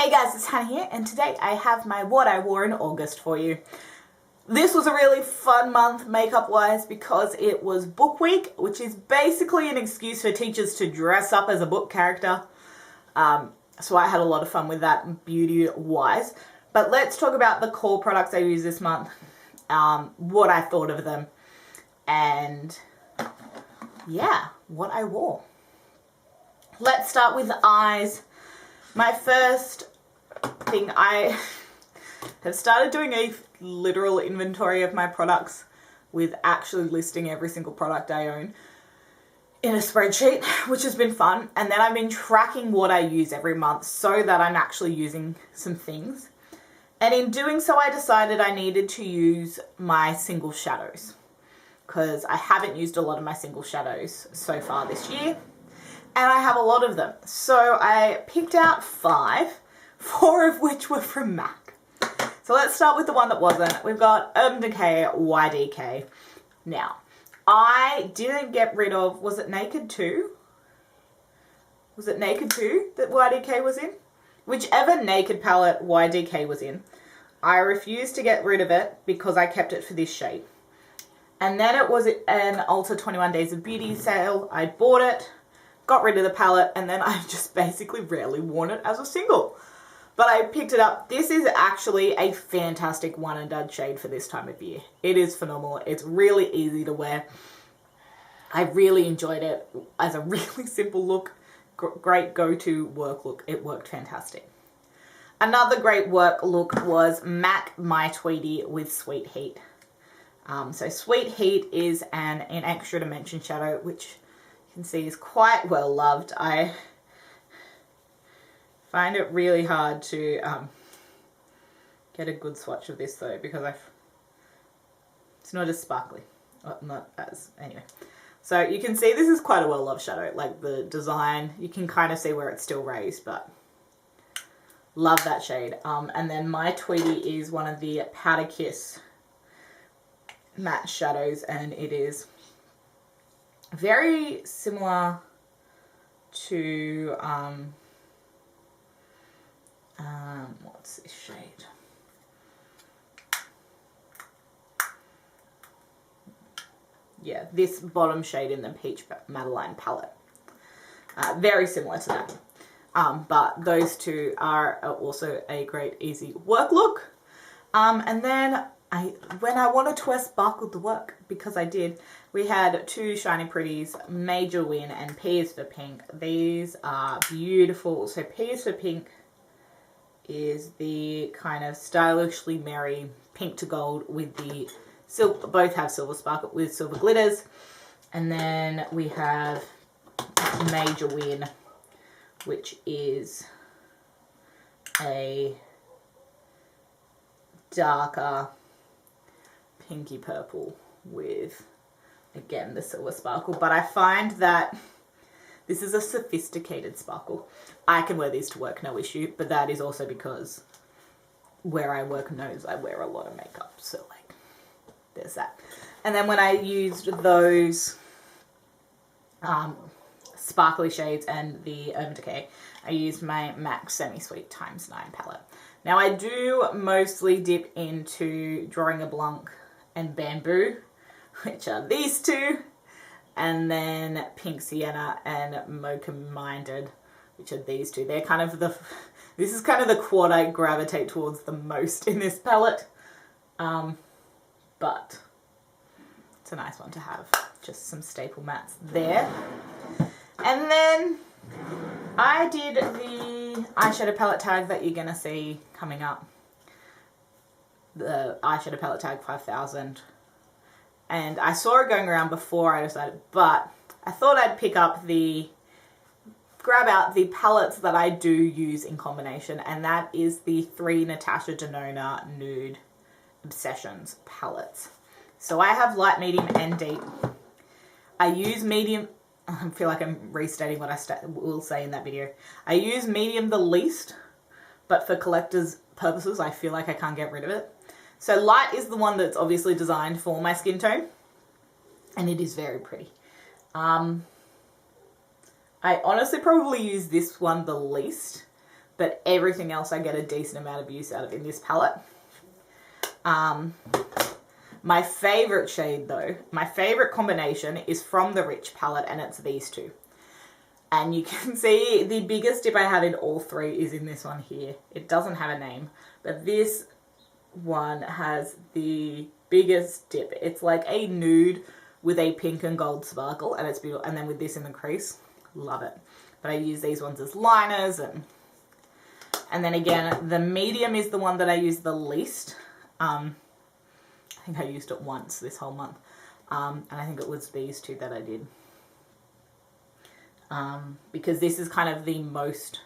Hey guys, it's Hannah here, and today I have my what I wore in August for you. This was a really fun month makeup-wise because it was book week, which is basically an excuse for teachers to dress up as a book character. So I had a lot of fun with that beauty-wise. But let's talk about the core products I used this month, what I thought of them, and yeah, what I wore. Let's start with the eyes. My first thing, I have started doing a literal inventory of my products with actually listing every single product I own in a spreadsheet, which has been fun. And then I've been tracking what I use every month so that I'm actually using some things. And in doing so, I decided I needed to use my single shadows because I haven't used a lot of my single shadows so far this year. And I have a lot of them. So I picked out 5, 4 of which were from MAC. So let's start with the one that wasn't. We've got Urban Decay YDK. Now, I didn't get rid of, was it Naked 2? Was it Naked 2 that YDK was in? Whichever Naked palette YDK was in, I refused to get rid of it because I kept it for this shade. And then it was an Ulta 21 Days of Beauty sale. I bought it, got rid of the palette, and then I've just basically rarely worn it as a single. But I picked it up. This is actually a fantastic one and done shade for this time of year. It is phenomenal. It's really easy to wear. I really enjoyed it as a really simple look. Great go-to work look. It worked fantastic. Another great work look was MAC My Tweedy with Sweet Heat. So Sweet Heat is an extra dimension shadow, which you can see is quite well loved. I find it really hard to get a good swatch of this though, because it's not as sparkly. Anyway. So you can see this is quite a well loved shadow. Like the design, you can kind of see where it's still raised, but love that shade. And then My Tweedy is one of the Powder Kiss matte shadows, and it is very similar to what's this shade? Yeah, this bottom shade in the Peach Madeline palette. Very similar to that. But those two are also a great easy work look. And then when I wanted to wear sparkle to work, because I did, we had 2 Shiny Pretties, Major Win and P is for Pink. These are beautiful. So P is for Pink is the kind of stylishly merry pink to gold with the silver, both have silver sparkle with silver glitters. And then we have Major Win, which is a darker pinky purple with, again, the silver sparkle. But I find that this is a sophisticated sparkle. I can wear these to work, no issue, but that is also because where I work knows I wear a lot of makeup. So, like, there's that. And then when I used those sparkly shades and the Urban Decay, I used my MAC Semi-Sweet x9 palette. Now, I do mostly dip into Drawing a Blanc and Bamboo, which are these 2, and then Pink Sienna and Mocha Minded, which are these 2. They're kind of this is kind of the quad I gravitate towards the most in this palette, but it's a nice one to have. Just some staple mattes there. And then I did the eyeshadow palette tag that you're going to see coming up. The eyeshadow palette tag 5000. And I saw it going around before I decided, but I thought I'd grab out the palettes that I do use in combination, and that is the 3 Natasha Denona Nude Obsessions palettes. So I have light, medium, and deep. I use medium. I feel like I'm restating what I will say in that video. I use medium the least, but for collector's purposes, I feel like I can't get rid of it. So light is the one that's obviously designed for my skin tone, and it is very pretty. I honestly probably use this one the least, but everything else I get a decent amount of use out of in this palette. My favorite shade though, my favorite combination is from the Rich palette, and it's these two. And you can see the biggest dip I have in all three is in this one here. It doesn't have a name, but this one has the biggest dip. It's like a nude with a pink and gold sparkle, and it's beautiful. And then with this in the crease, love it. But I use these ones as liners, and then again, the medium is the one that I use the least. I think I used it once this whole month, and I think it was these two that I did. Because this is kind of the most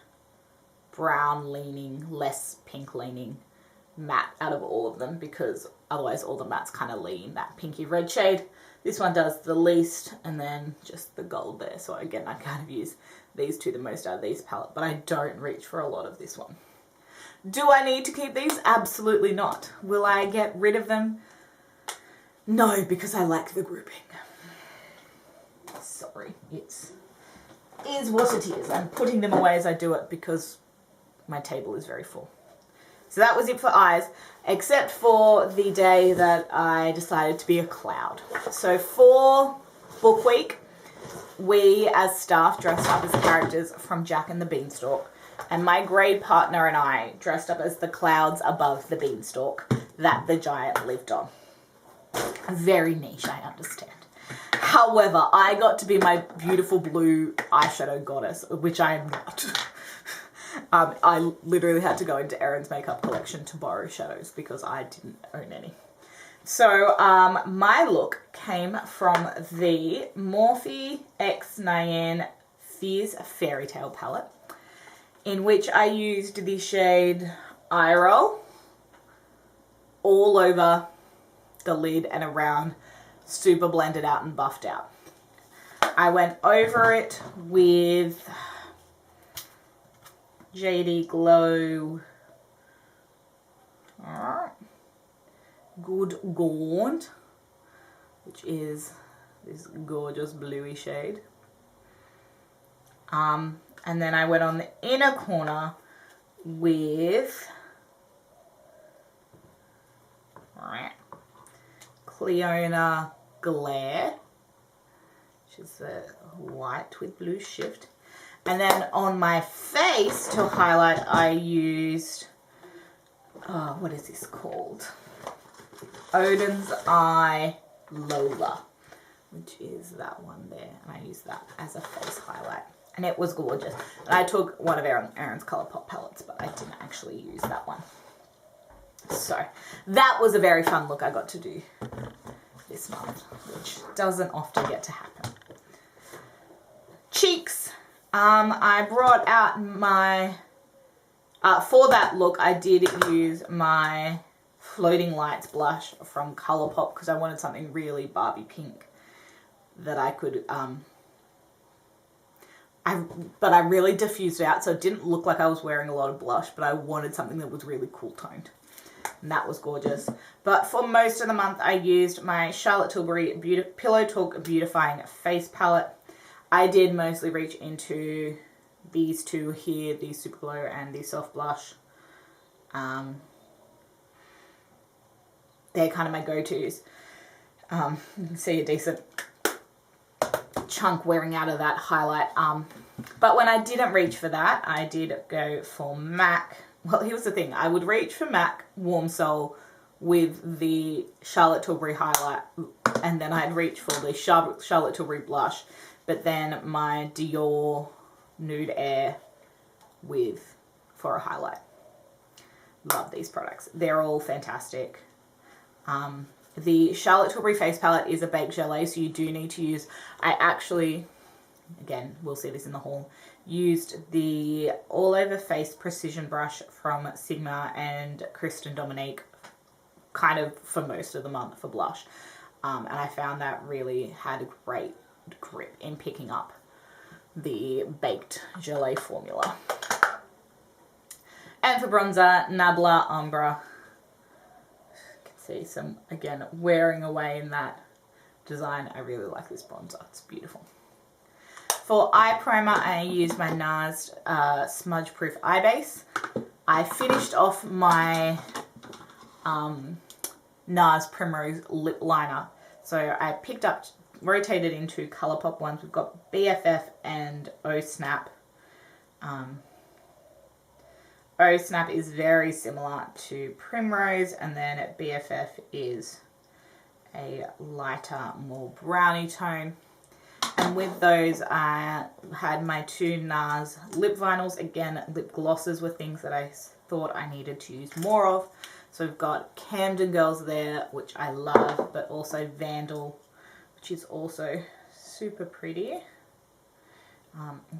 brown leaning, less pink leaning matte out of all of them, because otherwise all the mattes kind of lean that pinky red shade. This one does the least, and then just the gold there. So again, I kind of use these two the most out of these palette, but I don't reach for a lot of this one. Do I need to keep these? Absolutely not. Will I get rid of them? No, because I like the grouping. Sorry, it is what it is. I'm putting them away as I do it because my table is very full. So that was it for eyes, except for the day that I decided to be a cloud. So for book week, we as staff dressed up as characters from Jack and the Beanstalk, and my grade partner and I dressed up as the clouds above the beanstalk that the giant lived on. Very niche, I understand. However, I got to be my beautiful blue eyeshadow goddess, which I am not. I literally had to go into Erin's makeup collection to borrow shadows because I didn't own any. So my look came from the Morphe X Nyan Fierce Fairy Tale palette, in which I used the shade Eye Roll all over the lid and around, super blended out and buffed out. I went over it with JD Glow Good Gaunt, which is this gorgeous bluey shade. And then I went on the inner corner with Cleona Glare, which is the white with blue shift. And then on my face to highlight, I used, what is this called? Odin's Eye Lola, which is that one there. And I used that as a face highlight. And it was gorgeous. And I took one of Erin's Colourpop palettes, but I didn't actually use that one. So that was a very fun look I got to do this month, which doesn't often get to happen. Cheeks. I brought out my, for that look, I did use my Floating Lights blush from Colourpop because I wanted something really Barbie pink that I could, but I really diffused it out so it didn't look like I was wearing a lot of blush, but I wanted something that was really cool toned. And that was gorgeous. But for most of the month, I used my Charlotte Tilbury Pillow Talk Beautifying Face Palette. I did mostly reach into these two here, the Super Glow and the Soft Blush. They're kind of my go-tos. You can see a decent chunk wearing out of that highlight. But when I didn't reach for that, I did go for MAC. Well, here's the thing. I would reach for MAC Warm Soul with the Charlotte Tilbury highlight, and then I'd reach for the Charlotte Tilbury blush, but then my Dior Nude Air for a highlight. Love these products. They're all fantastic. The Charlotte Tilbury face palette is a baked gelée, so you do need to use, I actually, again, we'll see this in the haul, used the All Over Face Precision Brush from Sigma and Kristen Dominique kind of for most of the month for blush. And I found that really had a great grip in picking up the baked gelée formula. And for bronzer, Nabla Umbra. See some, again, wearing away in that design. I really like this bronzer. It's beautiful. For eye primer, I use my NARS Smudge Proof Eye Base. I finished off my NARS Primrose Lip Liner. So I picked up, rotated into Colourpop ones. We've got BFF and Oh Snap. Oh Snap is very similar to Primrose, and then BFF is a lighter, more brownie tone. And with those, I had my two NARS lip vinyls. Again, lip glosses were things that I thought I needed to use more of. So we've got Camden Girls there, which I love, but also Vandal, which is also super pretty.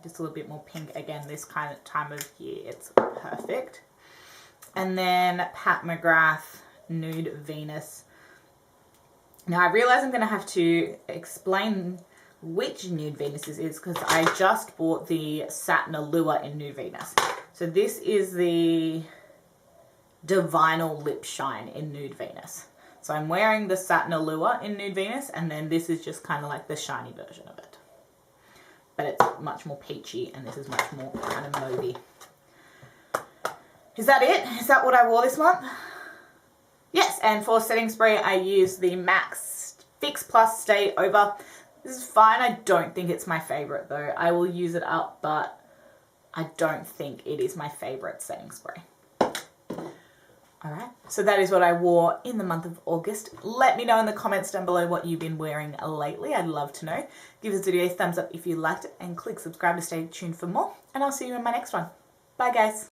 Just a little bit more pink. Again, this kind of time of year, it's perfect. And then Pat McGrath Nude Venus. Now I realize I'm going to have to explain which Nude Venus this is because I just bought the Satin Allure in Nude Venus. So this is the Divinal Lip Shine in Nude Venus. So I'm wearing the Satin Allure in Nude Venus, and then this is just kind of like the shiny version of it. But it's much more peachy, and this is much more kind of mauvey. Is that it? Is that what I wore this month? Yes, and for setting spray, I use the MAC Fix Plus Stay Over. This is fine. I don't think it's my favorite though. I will use it up, but I don't think it is my favorite setting spray. Alright, so that is what I wore in the month of August. Let me know in the comments down below what you've been wearing lately. I'd love to know. Give this video a thumbs up if you liked it, and click subscribe to stay tuned for more. And I'll see you in my next one. Bye guys.